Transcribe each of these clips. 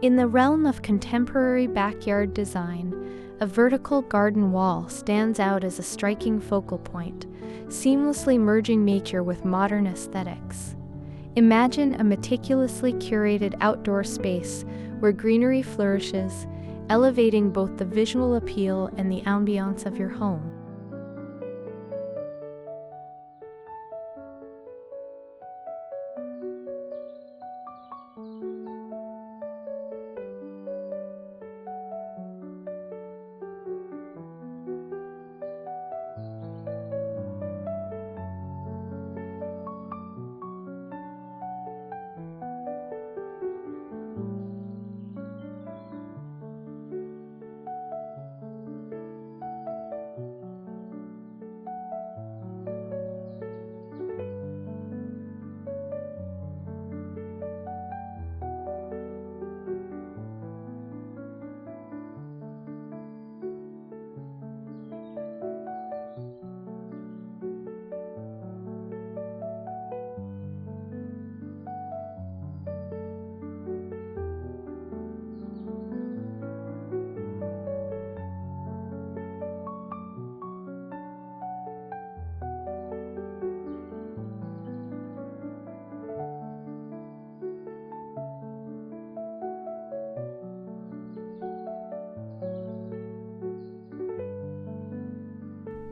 In the realm of contemporary backyard design, a vertical garden wall stands out as a striking focal point, seamlessly merging nature with modern aesthetics. Imagine a meticulously curated outdoor space where greenery flourishes, elevating both the visual appeal and the ambiance of your home.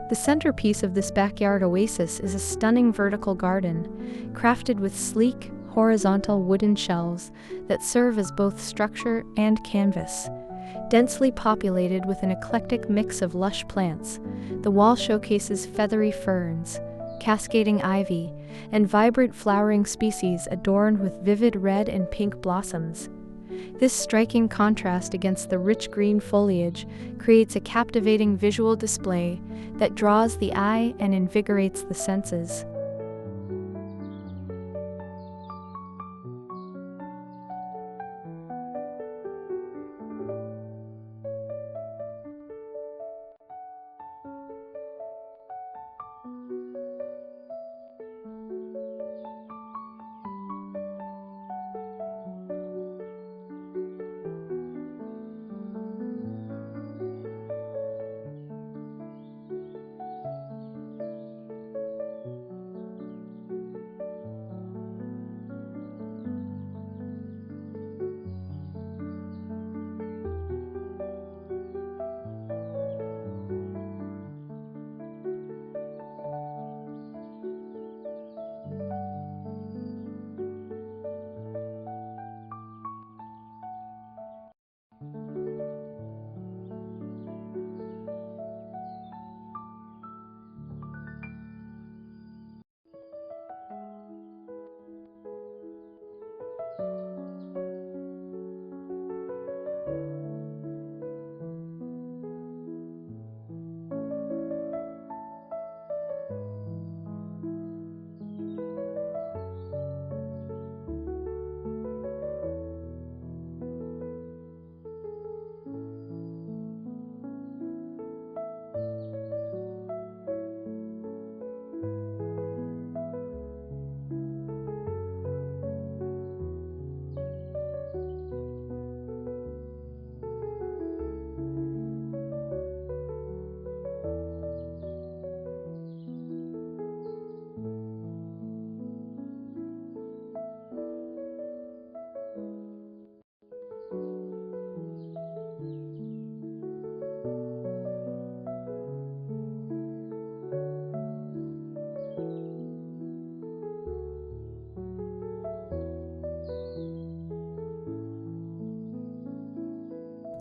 The centerpiece of this backyard oasis is a stunning vertical garden, crafted with sleek, horizontal wooden shelves that serve as both structure and canvas. Densely populated with an eclectic mix of lush plants, the wall showcases feathery ferns, cascading ivy, and vibrant flowering species adorned with vivid red and pink blossoms. This striking contrast against the rich green foliage creates a captivating visual display that draws the eye and invigorates the senses.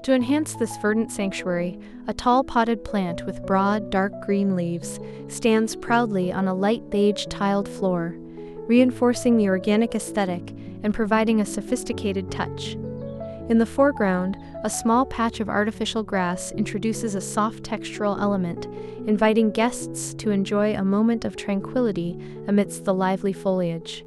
To enhance this verdant sanctuary, a tall potted plant with broad, dark green leaves stands proudly on a light beige tiled floor, reinforcing the organic aesthetic and providing a sophisticated touch. In the foreground, a small patch of artificial grass introduces a soft textural element, inviting guests to enjoy a moment of tranquility amidst the lively foliage.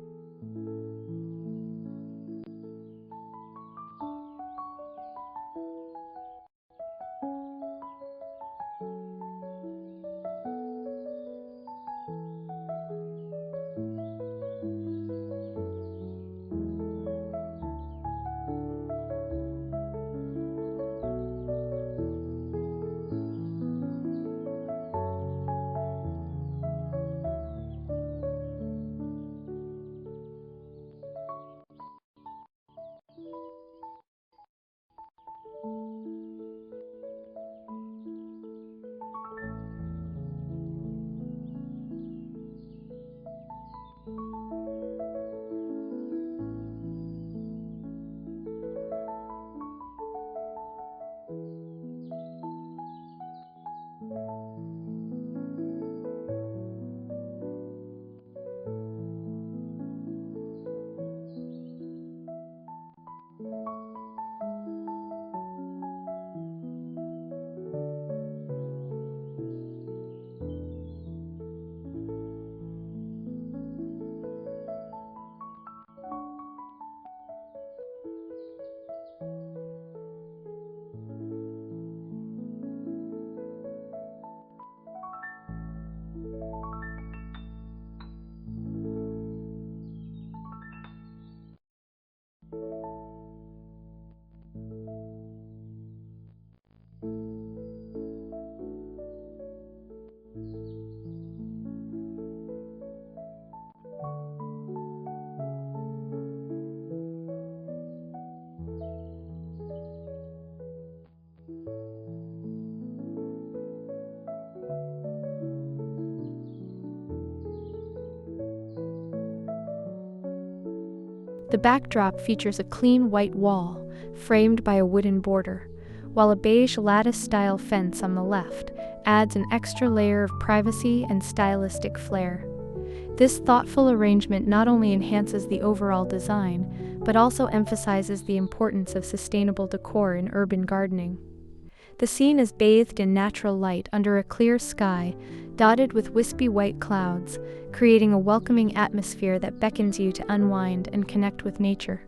The backdrop features a clean white wall, framed by a wooden border, while a beige lattice-style fence on the left adds an extra layer of privacy and stylistic flair. This thoughtful arrangement not only enhances the overall design, but also emphasizes the importance of sustainable decor in urban gardening. The scene is bathed in natural light under a clear sky, dotted with wispy white clouds, creating a welcoming atmosphere that beckons you to unwind and connect with nature.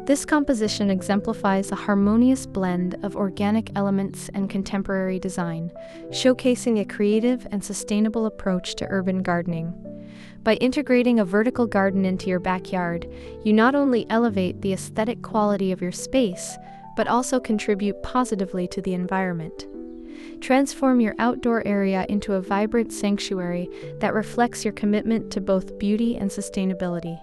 This composition exemplifies a harmonious blend of organic elements and contemporary design, showcasing a creative and sustainable approach to urban gardening. By integrating a vertical garden into your backyard, you not only elevate the aesthetic quality of your space, but also contribute positively to the environment. Transform your outdoor area into a vibrant sanctuary that reflects your commitment to both beauty and sustainability.